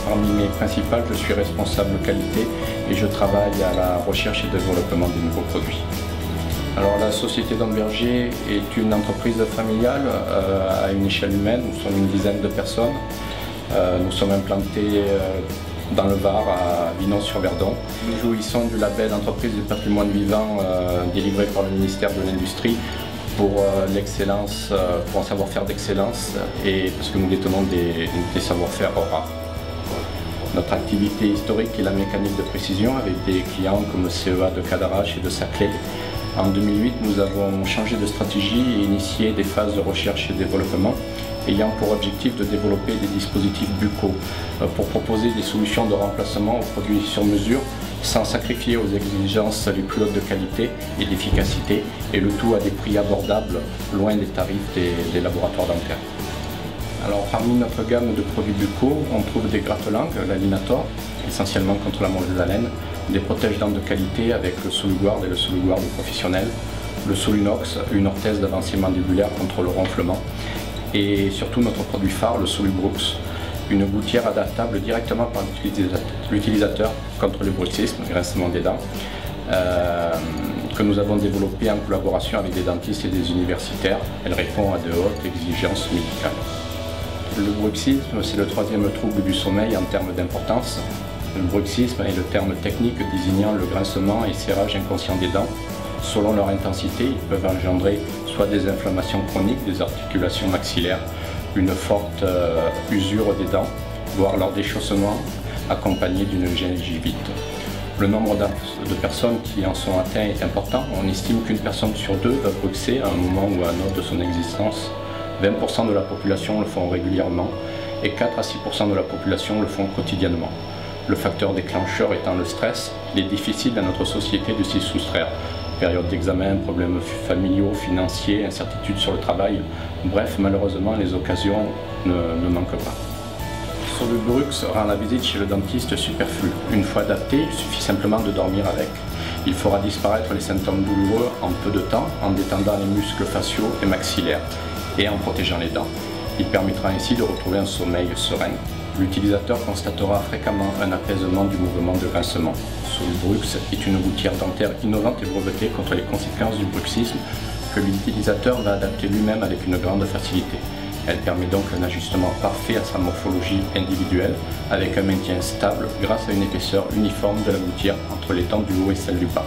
parmi mes principales, je suis responsable qualité et je travaille à la recherche et développement de nouveaux produits. Alors la société d'Amberger est une entreprise familiale à une échelle humaine, nous sommes une dizaine de personnes. Nous sommes implantés dans le Var, à Vinon-sur-Verdon. Nous jouissons du label d'entreprise du patrimoine vivant délivré par le ministère de l'Industrie pour l'excellence, pour un savoir-faire d'excellence et parce que nous détenons des savoir-faire rares. Notre activité historique est la mécanique de précision avec des clients comme CEA de Cadarache et de Saclay. En 2008, nous avons changé de stratégie et initié des phases de recherche et développement ayant pour objectif de développer des dispositifs buccaux pour proposer des solutions de remplacement aux produits sur mesure sans sacrifier aux exigences les plus hautes de qualité et d'efficacité et le tout à des prix abordables, loin des tarifs des laboratoires dentaires. Alors parmi notre gamme de produits buccaux, on trouve des gratte-langues, l'Alinator, essentiellement contre la mauvaise haleine, des protège-dents de qualité avec le Soluguard et le Soluguard professionnel, le Solunox, une orthèse d'avancée mandibulaire contre le ronflement, et surtout notre produit phare, le Solubrux, une gouttière adaptable directement par l'utilisateur contre le bruxisme, le grincement des dents, que nous avons développé en collaboration avec des dentistes et des universitaires. Elle répond à de hautes exigences médicales. Le bruxisme, c'est le troisième trouble du sommeil en termes d'importance. Le bruxisme est le terme technique désignant le grincement et serrage inconscient des dents. Selon leur intensité, ils peuvent engendrer soit des inflammations chroniques des articulations maxillaires, une forte usure des dents, voire leur déchaussement accompagné d'une gingivite. Le nombre de personnes qui en sont atteintes est important. On estime qu'une personne sur deux va bruxer à un moment ou à un autre de son existence. 20% de la population le font régulièrement et 4 à 6% de la population le font quotidiennement. Le facteur déclencheur étant le stress, il est difficile à notre société de s'y soustraire. Période d'examen, problèmes familiaux, financiers, incertitudes sur le travail, bref, malheureusement, les occasions ne manquent pas. Solubrux rend la visite chez le dentiste superflue. Une fois adapté, il suffit simplement de dormir avec. Il fera disparaître les symptômes douloureux en peu de temps en détendant les muscles faciaux et maxillaires et en protégeant les dents. Il permettra ainsi de retrouver un sommeil serein. L'utilisateur constatera fréquemment un apaisement du mouvement de grincement. Solubrux est une gouttière dentaire innovante et brevetée contre les conséquences du bruxisme que l'utilisateur va adapter lui-même avec une grande facilité. Elle permet donc un ajustement parfait à sa morphologie individuelle avec un maintien stable grâce à une épaisseur uniforme de la gouttière entre les dents du haut et celles du bas.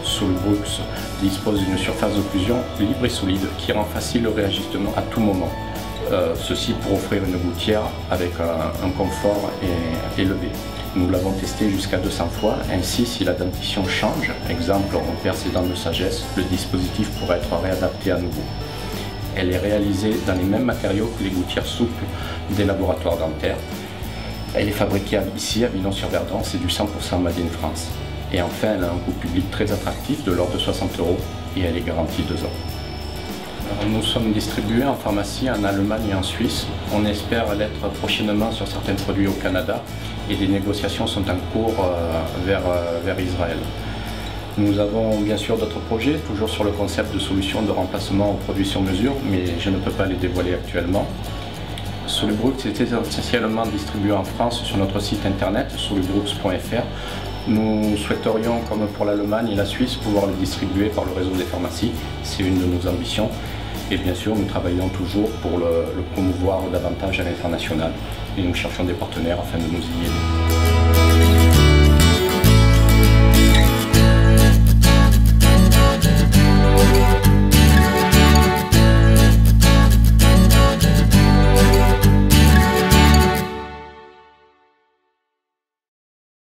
Solubrux dispose d'une surface d'occlusion libre et solide qui rend facile le réajustement à tout moment. Ceci pour offrir une gouttière avec un confort élevé. Nous l'avons testé jusqu'à 200 fois, ainsi si la dentition change, exemple on perd ses dents de sagesse, le dispositif pourrait être réadapté à nouveau. Elle est réalisée dans les mêmes matériaux que les gouttières souples des laboratoires dentaires. Elle est fabriquée ici à Vinon-sur-Verdon, c'est du 100% Made in France. Et enfin, elle a un coût public très attractif de l'ordre de 60 € et elle est garantie 2 ans. Alors, nous sommes distribués en pharmacie en Allemagne et en Suisse. On espère l'être prochainement sur certains produits au Canada et des négociations sont en cours vers Israël. Nous avons bien sûr d'autres projets, toujours sur le concept de solutions de remplacement aux produits sur mesure, mais je ne peux pas les dévoiler actuellement. Solubrux est essentiellement distribué en France sur notre site internet solubrux.fr. Nous souhaiterions, comme pour l'Allemagne et la Suisse, pouvoir le distribuer par le réseau des pharmacies. C'est une de nos ambitions. Et bien sûr, nous travaillons toujours pour le promouvoir davantage à l'international. Et nous cherchons des partenaires afin de nous y aider.